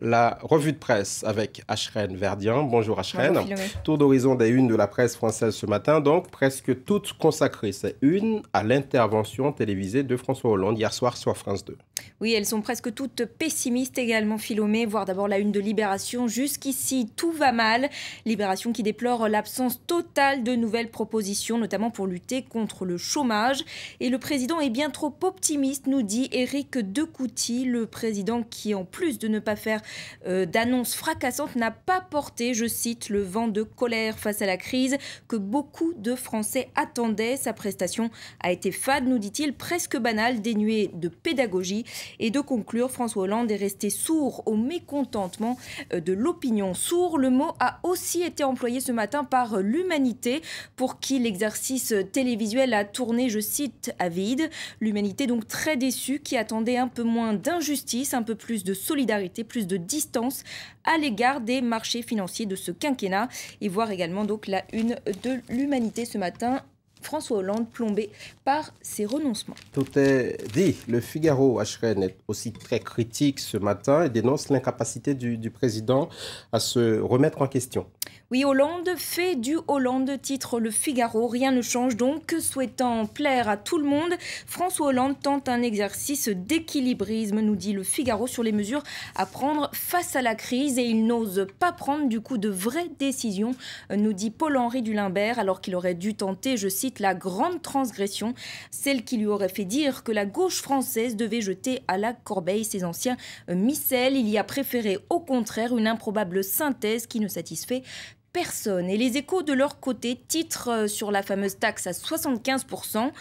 La revue de presse avec Ashrène Verdian. Bonjour Ashrène. Bonjour Philomé. Tour d'horizon des unes de la presse française ce matin, donc presque toutes consacrées, ces unes, à l'intervention télévisée de François Hollande hier soir sur France 2. Oui, elles sont presque toutes pessimistes également, Philomé, voir d'abord la une de Libération. Jusqu'ici, tout va mal. Libération qui déplore l'absence totale de nouvelles propositions, notamment pour lutter contre le chômage. Et le président est bien trop optimiste, nous dit Éric Decouty. Le président qui, en plus de ne pas faire d'annonces fracassantes, n'a pas porté, je cite, le vent de colère face à la crise que beaucoup de Français attendaient. Sa prestation a été fade, nous dit-il, presque banale, dénuée de pédagogie. Et de conclure, François Hollande est resté sourd au mécontentement de l'opinion. Sourd, le mot a aussi été employé ce matin par l'Humanité, pour qui l'exercice télévisuel a tourné, je cite, à vide. L'Humanité donc très déçue, qui attendait un peu moins d'injustice, un peu plus de solidarité, plus de distance à l'égard des marchés financiers de ce quinquennat. Et voir également donc la une de l'Humanité ce matin. François Hollande plombé par ses renoncements. Tout est dit. Le Figaro, Ashrène, est aussi très critique ce matin et dénonce l'incapacité du président à se remettre en question. Oui, Hollande fait du Hollande, titre Le Figaro. Rien ne change donc. Souhaitant plaire à tout le monde, François Hollande tente un exercice d'équilibrisme, nous dit Le Figaro, sur les mesures à prendre face à la crise. Et il n'ose pas prendre du coup de vraies décisions, nous dit Paul-Henri Dulimbert, alors qu'il aurait dû tenter, je cite, la grande transgression, celle qui lui aurait fait dire que la gauche française devait jeter à la corbeille ses anciens micelles. Il y a préféré au contraire une improbable synthèse qui ne satisfait personne. Et les Échos, de leur côté, titrent sur la fameuse taxe à 75%,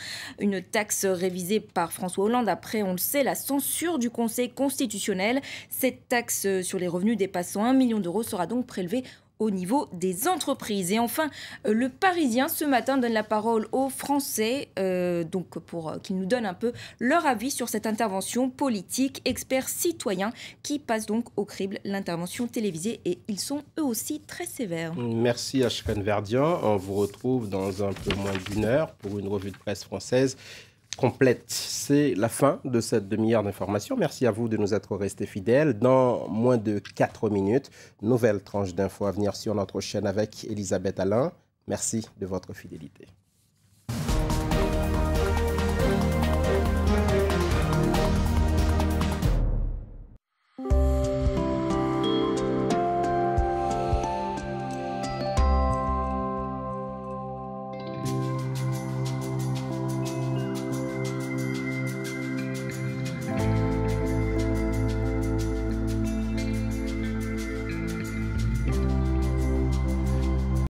une taxe révisée par François Hollande après, on le sait, la censure du Conseil constitutionnel. Cette taxe sur les revenus dépassant 1 million d'euros sera donc prélevée au niveau des entreprises. Et enfin, le Parisien, ce matin, donne la parole aux Français, donc pour qu'ils nous donnent un peu leur avis sur cette intervention politique. Experts citoyens qui passent donc au crible l'intervention télévisée, et ils sont eux aussi très sévères. Merci Ashrène Verdian. On vous retrouve dans un peu moins d'une heure pour une revue de presse française complète. C'est la fin de cette demi-heure d'information. Merci à vous de nous être restés fidèles. Dans moins de 4 minutes, nouvelle tranche d'infos à venir sur notre chaîne avec Elisabeth Alain. Merci de votre fidélité.